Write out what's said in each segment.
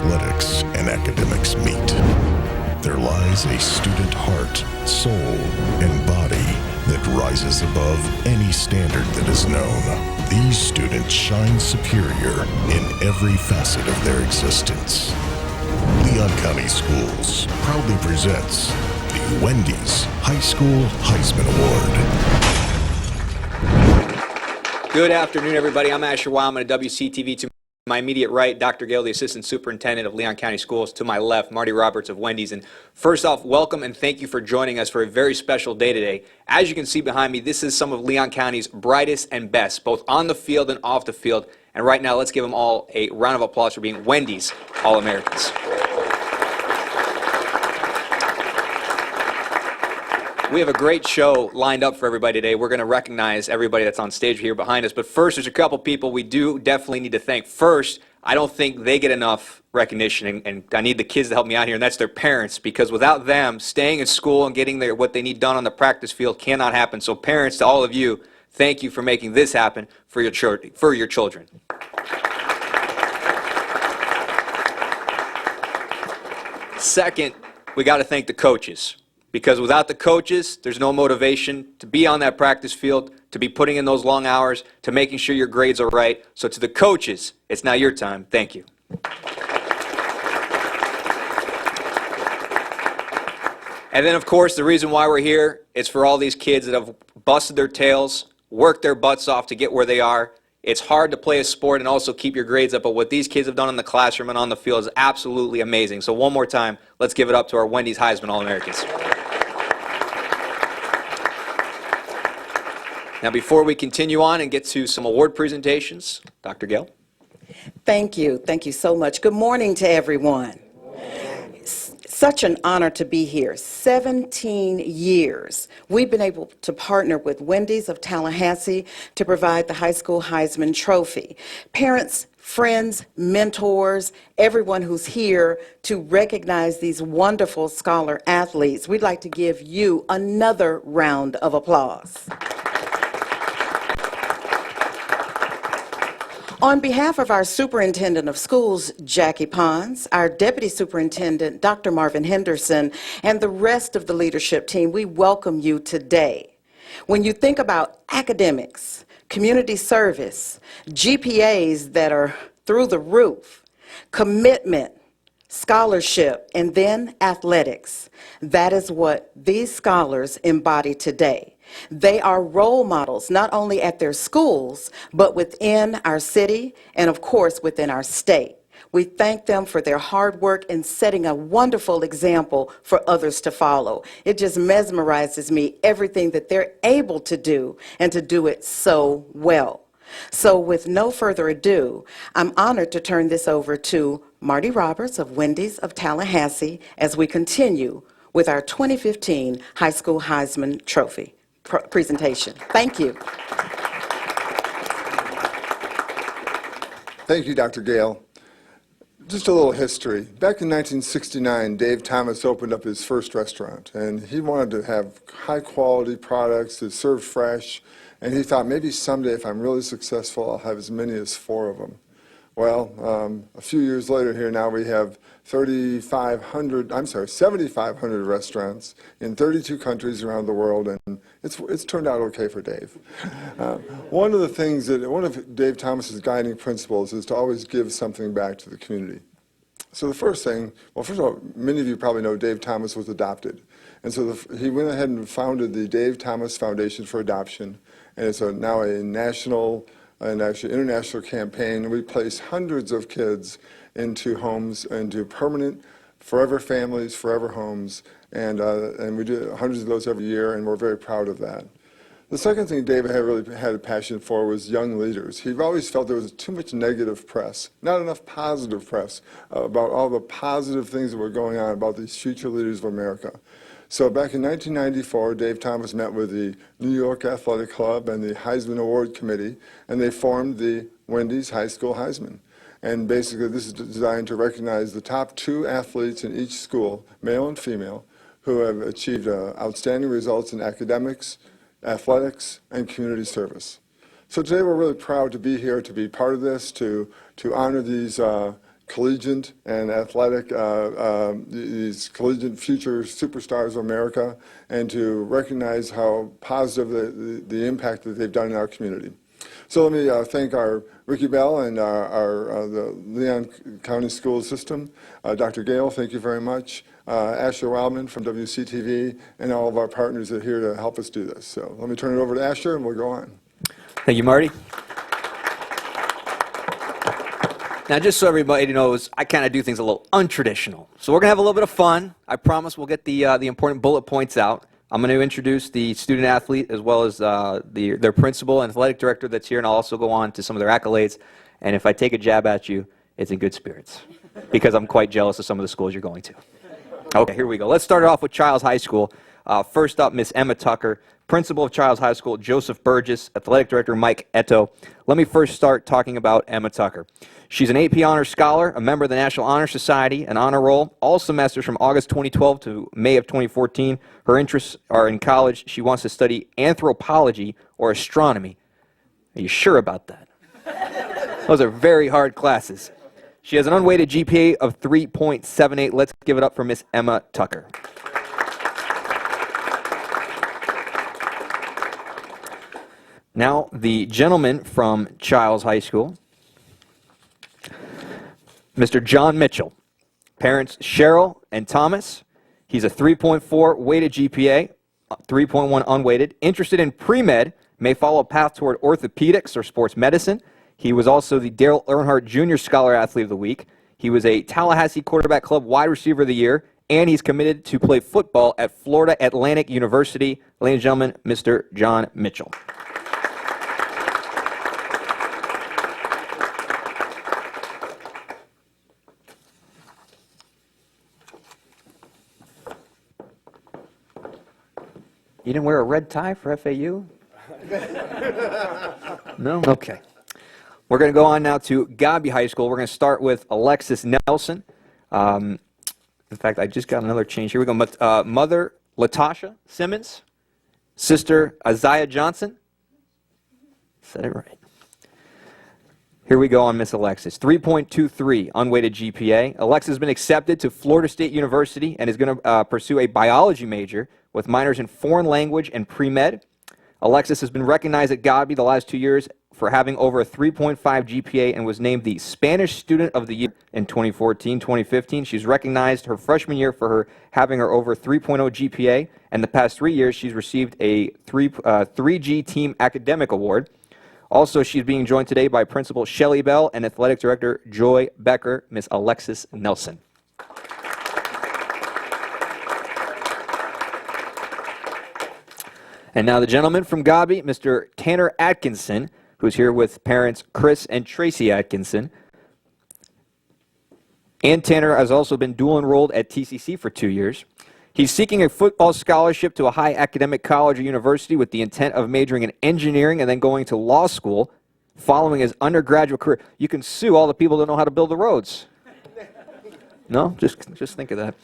athletics and academics meet, there lies a student heart, soul, and body that rises above any standard that is known. These students shine superior in every facet of their existence. Leon County Schools proudly presents the Wendy's High School Heisman Award. Good afternoon, everybody. I'm Asher Wildman at WCTV. To my immediate right, Dr. Gale, the Assistant Superintendent of Leon County Schools. To my left, Marty Roberts of Wendy's. And first off, welcome and thank you for joining us for a very special day today. As you can see behind me, this is some of Leon County's brightest and best, both on the field and off the field. And right now, let's give them all a round of applause for being Wendy's All-Americans. We have a great show lined up for everybody today. We're going to recognize everybody that's on stage here behind us. But first, there's a couple people we do definitely need to thank. First, I don't think they get enough recognition, and I need the kids to help me out here, and that's their parents, because without them, staying in school and getting what they need done on the practice field cannot happen. So parents, to all of you, thank you for making this happen for your children. Second, we got to thank the coaches. Because without the coaches, there's no motivation to be on that practice field, to be putting in those long hours, to making sure your grades are right. So to the coaches, it's now your time. Thank you. And then, of course, the reason why we're here is for all these kids that have busted their tails, worked their butts off to get where they are. It's hard to play a sport and also keep your grades up, but what these kids have done in the classroom and on the field is absolutely amazing. So one more time, let's give it up to our Wendy's Heisman All-Americans. Now, before we continue on and get to some award presentations, Dr. Gale. Thank you. Thank you so much. Good morning to everyone. Such an honor to be here. 17 years. We've been able to partner with Wendy's of Tallahassee to provide the High School Heisman Trophy. Parents, friends, mentors, everyone who's here to recognize these wonderful scholar athletes, we'd like to give you another round of applause. On behalf of our Superintendent of Schools, Jackie Pons, our Deputy Superintendent, Dr. Marvin Henderson, and the rest of the leadership team, we welcome you today. When you think about academics, community service, GPAs that are through the roof, commitment, scholarship, and then athletics, that is what these scholars embody today. They are role models, not only at their schools, but within our city and, of course, within our state. We thank them for their hard work in setting a wonderful example for others to follow. It just mesmerizes me, everything that they're able to do, and to do it so well. So with no further ado, I'm honored to turn this over to Marty Roberts of Wendy's of Tallahassee as we continue with our 2015 High School Heisman Trophy presentation. Thank you. Thank you, Dr. Gale. Just a little history. Back in 1969, Dave Thomas opened up his first restaurant, and he wanted to have high-quality products that served fresh, and he thought maybe someday if I'm really successful, I'll have as many as 4 of them. Well, a few years later here now we have 7,500 restaurants in 32 countries around the world, and it's turned out okay for Dave. One of Dave Thomas's guiding principles is to always give something back to the community. So the first thing, well, first of all, many of you probably know Dave Thomas was adopted. And so he went ahead and founded the Dave Thomas Foundation for Adoption, and it's now a national and actually international campaign. We place hundreds of kids into homes, into permanent, forever families, forever homes, and we do hundreds of those every year, and we're very proud of that. The second thing David really had a passion for was young leaders. He always felt there was too much negative press, not enough positive press about all the positive things that were going on about these future leaders of America. So back in 1994, Dave Thomas met with the New York Athletic Club and the Heisman Award Committee, and they formed the Wendy's High School Heisman. And basically this is designed to recognize the top 2 athletes in each school, male and female, who have achieved outstanding results in academics, athletics, and community service. So today we're really proud to be here, to be part of this, to honor these collegiate and athletic, these collegiate future superstars of America, and to recognize how positive the impact that they've done in our community. So let me thank our Ricky Bell and the Leon County School System. Dr. Gale, thank you very much. Asher Wildman from WCTV, and all of our partners that are here to help us do this. So let me turn it over to Asher, and we'll go on. Thank you, Marty. Now, just so everybody knows, I kind of do things a little untraditional. So we're going to have a little bit of fun. I promise we'll get the important bullet points out. I'm going to introduce the student athlete as well as their principal and athletic director that's here, and I'll also go on to some of their accolades. And if I take a jab at you, it's in good spirits, because I'm quite jealous of some of the schools you're going to. Okay, here we go. Let's start off with Childs High School. First up, Miss Emma Tucker, principal of Childs High School, Joseph Burgess, athletic director Mike Eto. Let me first start talking about Emma Tucker. She's an AP Honors Scholar, a member of the National Honor Society, an honor roll, all semesters from August 2012 to May of 2014. Her interests are in college. She wants to study anthropology or astronomy. Are you sure about that? Those are very hard classes. She has an unweighted GPA of 3.78. Let's give it up for Miss Emma Tucker. Now, the gentleman from Childs High School, Mr. John Mitchell. Parents Cheryl and Thomas. He's a 3.4 weighted GPA, 3.1 unweighted. Interested in pre-med, may follow a path toward orthopedics or sports medicine. He was also the Darrell Earnhardt Jr. Scholar Athlete of the Week. He was a Tallahassee Quarterback Club Wide Receiver of the Year, and he's committed to play football at Florida Atlantic University. Ladies and gentlemen, Mr. John Mitchell. You didn't wear a red tie for FAU? No? Okay. We're going to go on now to Gobby High School. We're going to start with Alexis Nelson. In fact, I just got another change. Here we go. Mother Latasha Simmons. Sister Isaiah Johnson. Said it right. Here we go on Miss Alexis. 3.23 unweighted GPA. Alexis has been accepted to Florida State University and is going to pursue a biology major with minors in foreign language and pre-med. Alexis has been recognized at Gobby the last 2 years for having over a 3.5 GPA and was named the Spanish Student of the Year in 2014-2015. She's recognized her freshman year for her having her over 3.0 GPA, and the past 3 years she's received a 3G Team Academic Award. Also, she's being joined today by Principal Shelley Bell and Athletic Director Joy Becker, Miss Alexis Nelson. And now the gentleman from Gobby, Mr. Tanner Atkinson, who's here with parents Chris and Tracy Atkinson. And Tanner has also been dual enrolled at TCC for 2 years. He's seeking a football scholarship to a high academic college or university with the intent of majoring in engineering and then going to law school following his undergraduate career. You can sue all the people that know how to build the roads. No? Just think of that.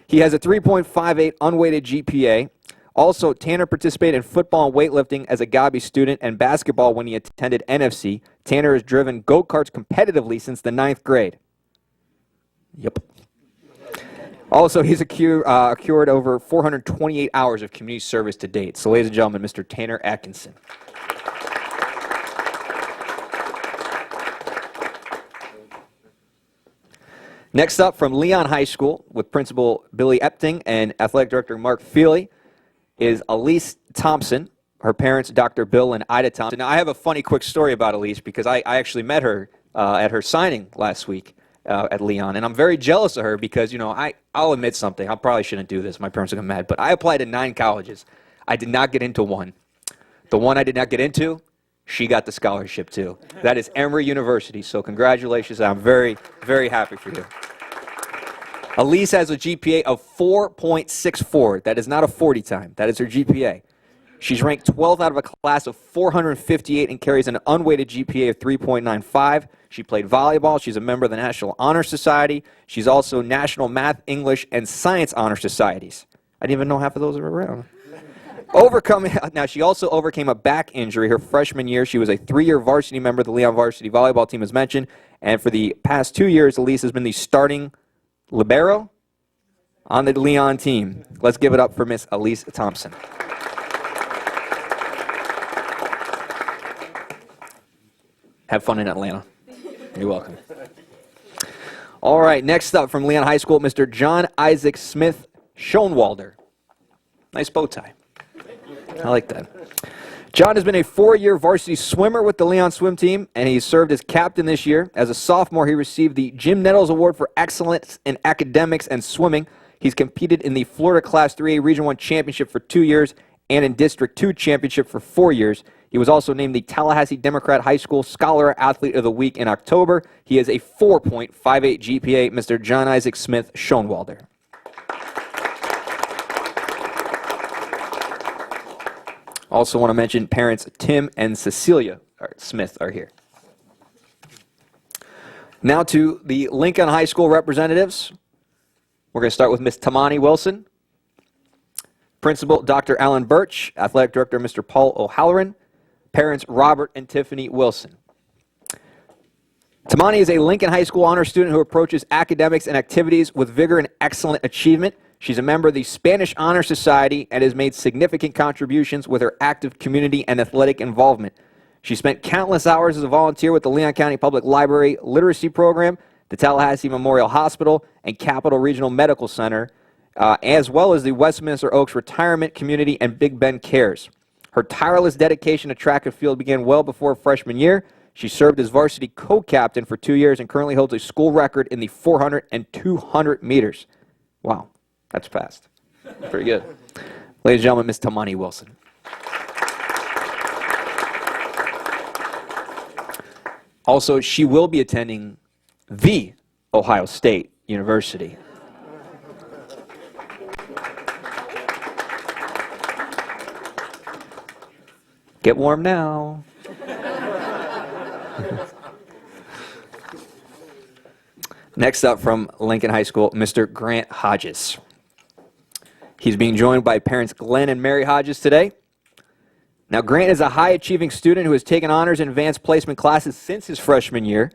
He has a 3.58 unweighted GPA. Also, Tanner participated in football and weightlifting as a Gobby student and basketball when he attended NFC. Tanner has driven go-karts competitively since the 9th grade. Yep. Also, he's accrued over 428 hours of community service to date. So, ladies and gentlemen, Mr. Tanner Atkinson. Next up, from Leon High School, with Principal Billy Epting and Athletic Director Mark Feely, is Elise Thompson. Her parents, Dr. Bill and Ida Thompson. Now, I have a funny quick story about Elise because I actually met her at her signing last week at Leon, and I'm very jealous of her because, you know, I'll admit something. I probably shouldn't do this. My parents are going to get mad, but I applied to 9 colleges. I did not get into one. The one I did not get into, she got the scholarship to. That is Emory University, so congratulations. I'm very, very happy for you. Elise has a GPA of 4.64. That is not a 40 time. That is her GPA. She's ranked 12th out of a class of 458 and carries an unweighted GPA of 3.95. She played volleyball. She's a member of the National Honor Society. She's also National Math, English, and Science Honor Societies. I didn't even know half of those were around. Now, she also overcame a back injury her freshman year. She was a 3-year varsity member of the Leon varsity volleyball team, as mentioned. And for the past 2 years, Elise has been the starting libero on the Leon team. Let's give it up for Miss Elise Thompson. Have fun in Atlanta. You're welcome. All right, next up from Leon High School, Mr. John Isaac Smith Schoenwalder. Nice bow tie. I like that. John has been a 4-year varsity swimmer with the Leon swim team, and he served as captain this year. As a sophomore, he received the Jim Nettles Award for Excellence in Academics and Swimming. He's competed in the Florida Class 3A Region 1 Championship for 2 years and in District 2 Championship for 4 years. He was also named the Tallahassee Democrat High School Scholar Athlete of the Week in October. He has a 4.58 GPA, Mr. John Isaac Smith Schoenwalder. Also want to mention parents Tim and Cecilia Smith are here. Now to the Lincoln High School representatives. We're going to start with Miss Timani Wilson. Principal Dr. Alan Birch. Athletic Director Mr. Paul O'Halloran. Parents Robert and Tiffany Wilson. Timani is a Lincoln High School honor student who approaches academics and activities with vigor and excellent achievement. She's a member of the Spanish Honor Society and has made significant contributions with her active community and athletic involvement. She spent countless hours as a volunteer with the Leon County Public Library Literacy Program, the Tallahassee Memorial Hospital, and Capital Regional Medical Center, as well as the Westminster Oaks Retirement Community and Big Bend Cares. Her tireless dedication to track and field began well before freshman year. She served as varsity co-captain for 2 years and currently holds a school record in the 400 and 200 meters. Wow. That's fast. Pretty good. Ladies and gentlemen, Ms. Timani Wilson. Also, she will be attending the Ohio State University. Get warm now. Next up from Lincoln High School, Mr. Grant Hodges. He's being joined by parents Glenn and Mary Hodges today. Now, Grant is a high-achieving student who has taken honors in advanced placement classes since his freshman year.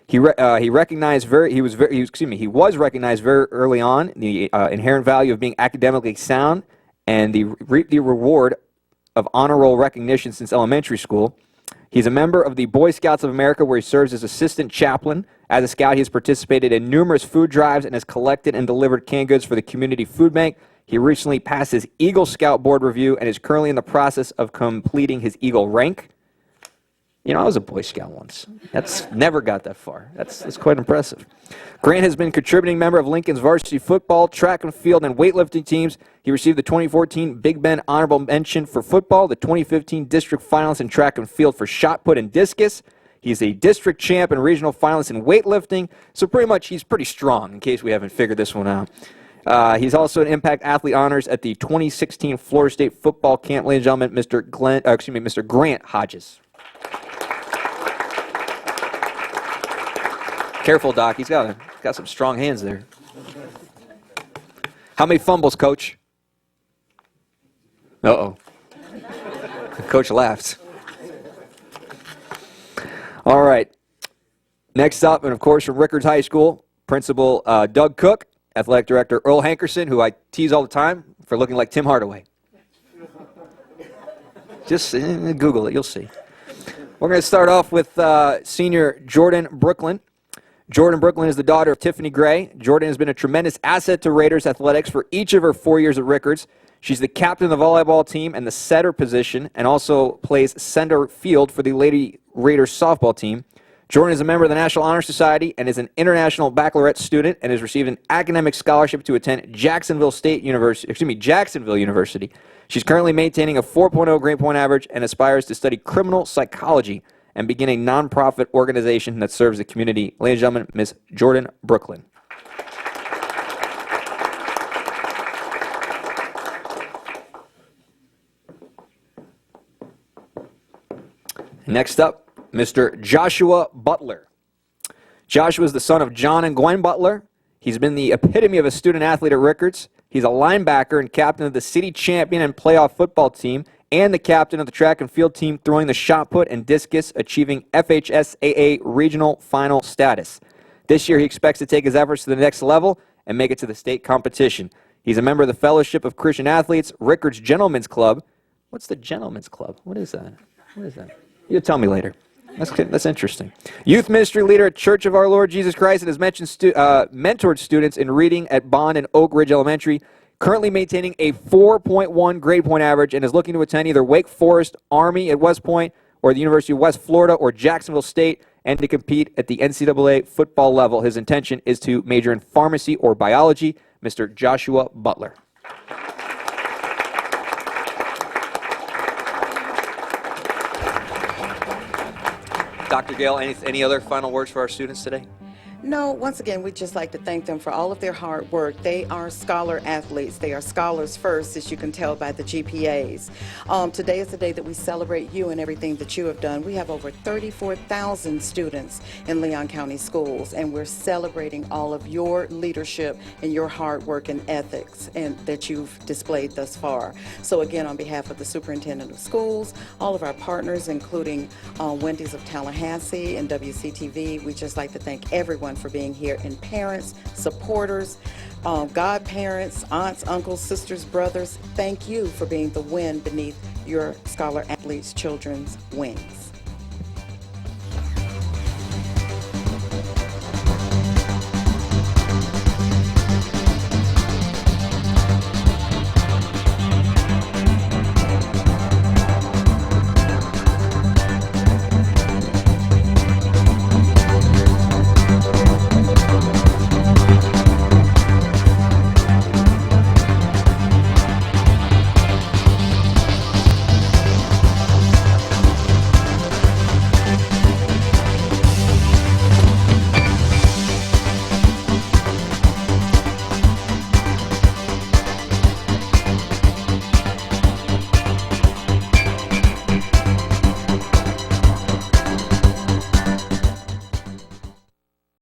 He was recognized very early on the inherent value of being academically sound and reaped the reward of honor roll recognition since elementary school. He's a member of the Boy Scouts of America, where he serves as assistant chaplain. As a scout, he has participated in numerous food drives and has collected and delivered canned goods for the community food bank. He recently passed his Eagle Scout board review and is currently in the process of completing his Eagle rank. You know, I was a Boy Scout once. That's never got that far. That's quite impressive. Grant has been a contributing member of Lincoln's varsity football, track and field, and weightlifting teams. He received the 2014 Big Bend Honorable Mention for football, the 2015 district finalist in track and field for shot put and discus. He's a district champ and regional finalist in weightlifting, so pretty much he's pretty strong, in case we haven't figured this one out. He's also an Impact Athlete Honors at the 2016 Florida State Football Camp. Ladies and gentlemen, Mr. Grant Hodges. Careful, Doc. He's got some strong hands there. How many fumbles, Coach? Uh-oh. Coach laughed. All right. Next up, and of course from Rickards High School, Principal Doug Cook, Athletic Director Earl Hankerson, who I tease all the time for looking like Tim Hardaway. Just Google it, you'll see. We're going to start off with senior Jordan Brooklyn. Jordan Brooklyn is the daughter of Tiffany Gray. Jordan has been a tremendous asset to Raiders athletics for each of her 4 years at Rickards. She's the captain of the volleyball team and the setter position, and also plays center field for the Lady Raiders softball team. Jordan is a member of the National Honor Society and is an international baccalaureate student and has received an academic scholarship to attend Jacksonville University. She's currently maintaining a 4.0 grade point average and aspires to study criminal psychology and begin a nonprofit organization that serves the community. Ladies and gentlemen, Ms. Jordan Brooklyn. Next up, Mr. Joshua Butler. Joshua is the son of John and Gwen Butler. He's been the epitome of a student athlete at Rickards. He's a linebacker and captain of the city champion and playoff football team, and the captain of the track and field team throwing the shot put and discus, achieving FHSAA regional final status. This year, he expects to take his efforts to the next level and make it to the state competition. He's a member of the Fellowship of Christian Athletes, Rickards Gentlemen's Club. What's the Gentlemen's Club? What is that? What is that? You'll tell me later. That's interesting. Youth ministry leader at Church of Our Lord Jesus Christ and has mentored students in reading at Bond and Oak Ridge Elementary, currently maintaining a 4.1 grade point average, and is looking to attend either Wake Forest, Army at West Point, or the University of West Florida or Jacksonville State, and to compete at the NCAA football level. His intention is to major in pharmacy or biology. Mr. Joshua Butler. Dr. Gale, any other final words for our students today? No, once again, we'd just like to thank them for all of their hard work. They are scholar athletes. They are scholars first, as you can tell by the GPAs. Today is the day that we celebrate you and everything that you have done. We have over 34,000 students in Leon County schools, and we're celebrating all of your leadership and your hard work and ethics and that you've displayed thus far. So again, on behalf of the superintendent of schools, all of our partners, including Wendy's of Tallahassee and WCTV, we'd just like to thank everyone for being here, and parents, supporters, godparents, aunts, uncles, sisters, brothers, thank you for being the wind beneath your scholar athletes' children's wings.